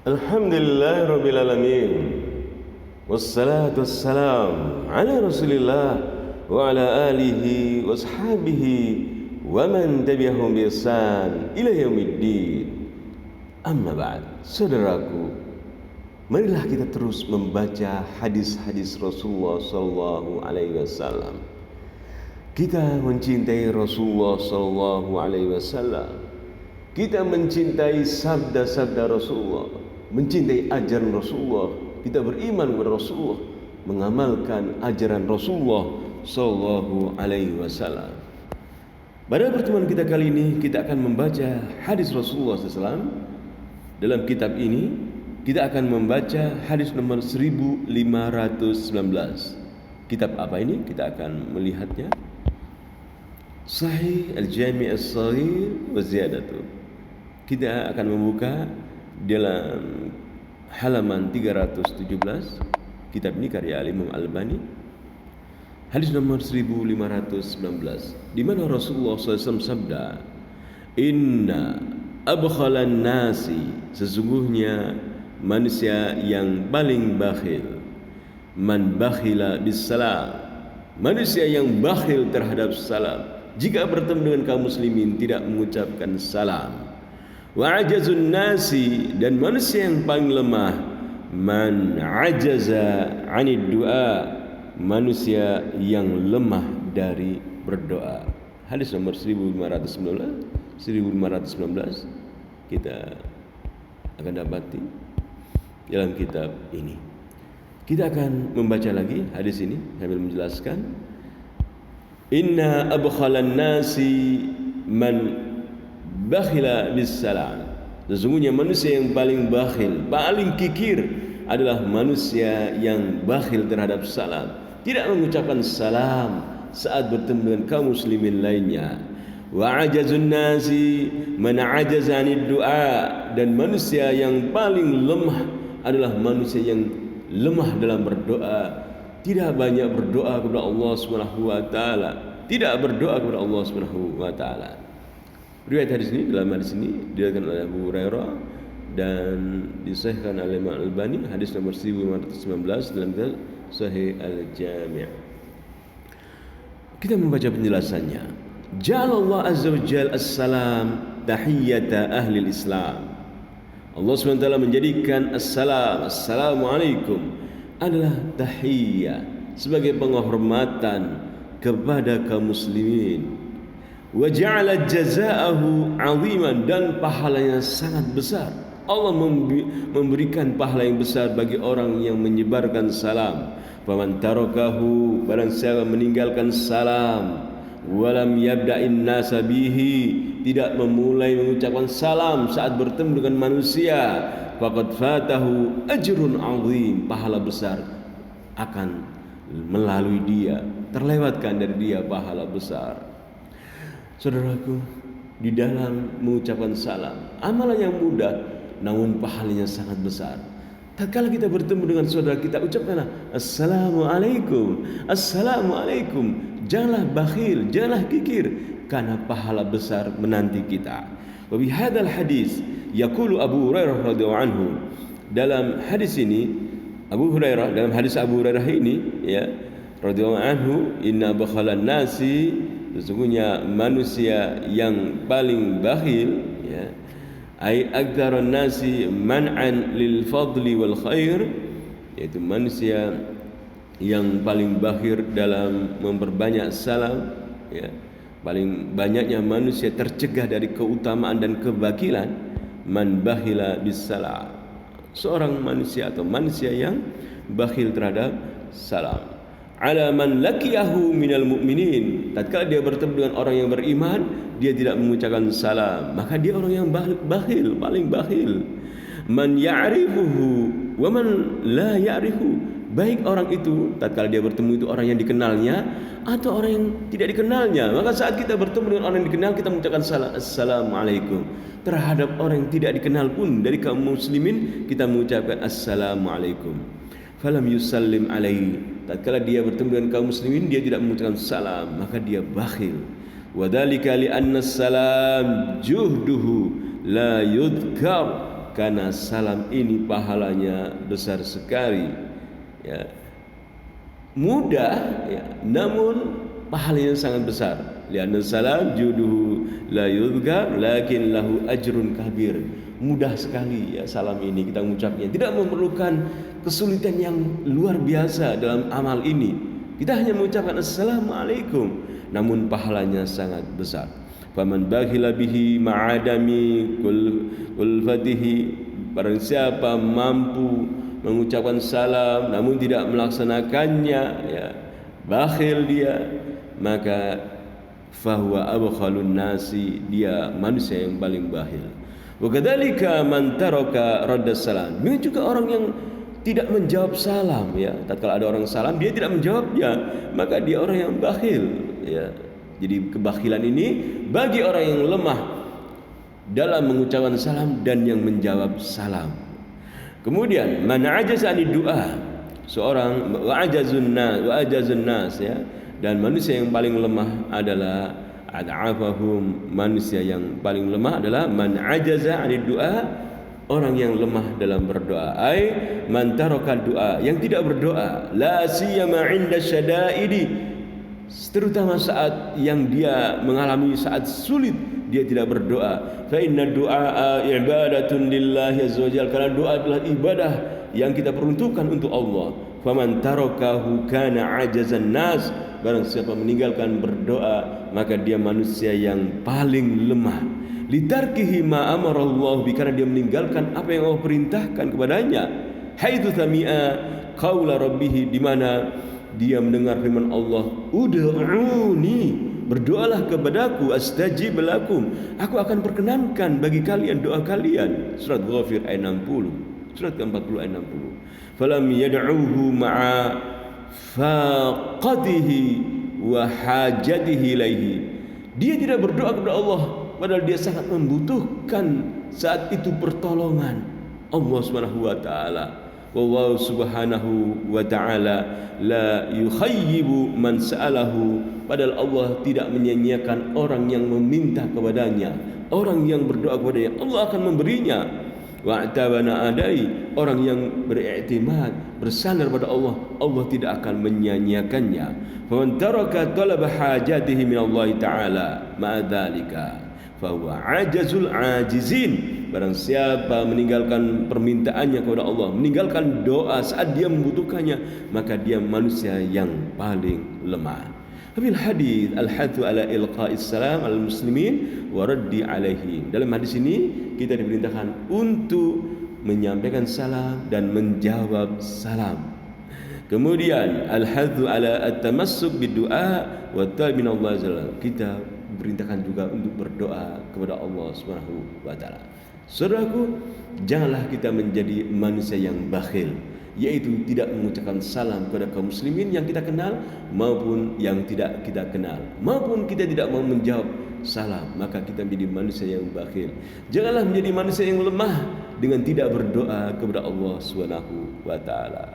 Alhamdulillah Rabbil Alamin. Wassalatu wassalam ala Rasulillah wa ala alihi wa ashabihi wa man tabi'ahum bi ihsan ila yaumiddin. Amma ba'd. Saudaraku, marilah kita terus membaca hadis-hadis Rasulullah sallallahu alaihi wasallam. Kita mencintai Rasulullah sallallahu alaihi wasallam. Kita mencintai sabda-sabda Rasulullah, mencintai ajaran Rasulullah. Kita beriman kepada Rasulullah, mengamalkan ajaran Rasulullah sallallahu alaihi wasallam. Pada pertemuan kita kali ini kita akan membaca hadis Rasulullah SAW. Dalam kitab ini kita akan membaca hadis nomor 1519. Kitab apa ini? Kita akan melihatnya. Sahih Al-Jami' As-Saghir wa Ziyadatuh. Kita akan membuka dalam halaman 317. Kitab ini karya Imam Al-Albani. Hadis nomor 1519, di mana Rasulullah SAW sabda, "Inna abkhalan nasi," sesungguhnya manusia yang paling bakhil, man bakhila bis salam, manusia yang bakhil terhadap salam, jika bertemu dengan kaum muslimin tidak mengucapkan salam. Wa ajazun nasi, dan manusia yang paling lemah, man ajaza 'anid du'a, manusia yang lemah dari berdoa. Hadis nomor 1519 kita akan dapati dalam kitab ini. Kita akan membaca lagi hadis ini sambil menjelaskan. Inna abkhalan nasi man bakhila bis salam, sesungguhnya manusia yang paling bakhil, paling kikir adalah manusia yang bakhil terhadap salam, tidak mengucapkan salam saat bertemu dengan kaum muslimin lainnya. Wa ajazun nasi man ajaza 'anid du'a, dan manusia yang paling lemah adalah manusia yang lemah dalam berdoa, tidak banyak berdoa kepada Allah Subhanahu wa taala, tidak berdoa kepada Allah Subhanahu wa taala. Riwayat hadis ini, dalam hadis ini diriwayatkan oleh Abu Hurairah dan disahihkan oleh Imam Al-Albani, hadis nomor 1519 dalam kitab Sahih Al-Jami'. Kita membaca penjelasannya. Ja'alallahu azza wa jalla as-salam tahiyyata ahli Islam. Allah SWT menjadikan as-salam, assalamualaikum, adalah tahiyyah, sebagai penghormatan kepada kaum muslimin. Wa ja'ala jazaahu 'aziman, dan pahalanya sangat besar. Allah memberikan pahala yang besar bagi orang yang menyebarkan salam. Faman tarakahu, barang siapa meninggalkan salam, walam yabda'in nasa bihi, tidak memulai mengucapkan salam saat bertemu dengan manusia, faqad fatahu ajrun 'azim, pahala besar akan melalui dia, terlewatkan dari dia pahala besar. Saudaraku, di dalam mengucapkan salam, amalan yang mudah namun pahalanya sangat besar. Tatkala kita bertemu dengan saudara kita, ucapkanlah assalamualaikum, assalamualaikum. Janganlah bakhil, janganlah kikir, karena pahala besar menanti kita. Wa bi hadzal hadis yaqulu Abu Hurairah radhiyallahu anhu, dalam hadis ini Abu Hurairah, dalam hadis Abu Hurairah ini ya radhiyallahu anhu, inna bakhalan nasi, sesungguhnya manusia yang paling bakhil, ya, ai aktsarun nasi man'an lil fadli wal khair, yaitu manusia yang paling bakhil dalam memperbanyak salam, ya, paling banyaknya manusia tercegah dari keutamaan dan kebakilan. Man bakhila bis salam, seorang manusia atau manusia yang bakhil terhadap salam. Ala man laqiyahu minal mu'minin, tatkala dia bertemu dengan orang yang beriman, dia tidak mengucapkan salam, maka dia orang yang bakhil, paling bakhil. Man ya'rifuhu wa man la ya'rifu, baik orang itu tatkala dia bertemu itu orang yang dikenalnya atau orang yang tidak dikenalnya, maka saat kita bertemu dengan orang yang dikenal, kita mengucapkan salam, assalamualaikum. Terhadap orang yang tidak dikenal pun dari kaum muslimin, kita mengucapkan assalamualaikum. Falam yusallim alaihi, tatkala dia bertemu dengan kaum muslimin dia tidak mengucapkan salam, maka dia bakhil. Wa dzalika li anna salam juhduhu la yudhkar, karena salam ini pahalanya besar sekali, ya. Mudah, ya, namun pahalanya sangat besar. Lianna salam juduhu la yudhkar lakin lahu ajrun kabir. Mudah sekali, ya, salam ini kita mengucapnya, tidak memerlukan kesulitan yang luar biasa dalam amal ini. Kita hanya mengucapkan assalamualaikum, namun pahalanya sangat besar. Faman bakhila bihi ma'adami kulfatihi, barang siapa mampu mengucapkan salam namun tidak melaksanakannya, ya, bakhil dia, maka fahuwa abkhalun nasi, dia manusia yang paling bakhil. Wa kadzalika man taraka raddas salam, ini juga orang yang tidak menjawab salam, ya. Tatkala ada orang salam dia tidak menjawabnya, maka dia orang yang bakhil, ya. Jadi kebakhilan ini bagi orang yang lemah dalam mengucapkan salam dan yang menjawab salam. Kemudian man ajaza ani doa, seorang wa ajazun nas, ya, dan manusia yang paling lemah adalah ad'afahum, manusia yang paling lemah adalah man ajaza ani doa, orang yang lemah dalam berdoa, ai man taraka doa, yang tidak berdoa, la siyama 'inda syada'idi, terutama saat yang dia mengalami saat sulit dia tidak berdoa. Fa inna du'a ibadatun lillahi azza wajalla, karena doa adalah ibadah yang kita peruntukkan untuk Allah. Faman tarakahu kana ajazan nas, barang siapa meninggalkan berdoa maka dia manusia yang paling lemah. Litarkihi ma amarallahu bi, karena dia meninggalkan apa yang Allah perintahkan kepadanya. Haitsu sami'a qaula rabbih, di mana dia mendengar firman Allah, ud'uni, berdoalah kepadaku, astajib lakum, aku akan perkenankan bagi kalian doa kalian. Surat Ghafir ayat 60, surat ke-40 ayat 60. Falam yad'uhu ma'a faqatihi wa hajatihi ilaihi, dia tidak berdoa kepada Allah padahal dia sangat membutuhkan saat itu pertolongan Allah Subhanahu wa taala. Wallahu subhanahu wa ta'ala la yukhayyibu man sa'alahu, padahal Allah tidak menyia-nyiakan orang yang meminta kepadanya, orang yang berdoa kepadanya Allah akan memberinya. Wa'tabana adai, orang yang beriktimad, bersandar pada Allah, Allah tidak akan menyia-nyiakannya. Faman taraka talab hajatihi min Allah ta'ala ma'adzalika fahuwa ajazul ajizin, barang siapa meninggalkan permintaannya kepada Allah, meninggalkan doa saat dia membutuhkannya, maka dia manusia yang paling lemah. Fil hadis al-hathu ala ilqa'is salam al muslimin wa raddi alaihim, dalam hadis ini kita diperintahkan untuk menyampaikan salam dan menjawab salam. Kemudian al-hathu ala at-tamassuk bid-du'a wa talab min Allah azza, kita diperintahkan juga untuk berdoa kepada Allah Subhanahu wa taala. Saudaraku, janganlah kita menjadi manusia yang bakhil, yaitu tidak mengucapkan salam kepada kaum muslimin yang kita kenal maupun yang tidak kita kenal, maupun kita tidak mau menjawab salam, maka kita menjadi manusia yang bakhil. Janganlah menjadi manusia yang lemah dengan tidak berdoa kepada Allah Subhanahu wa taala.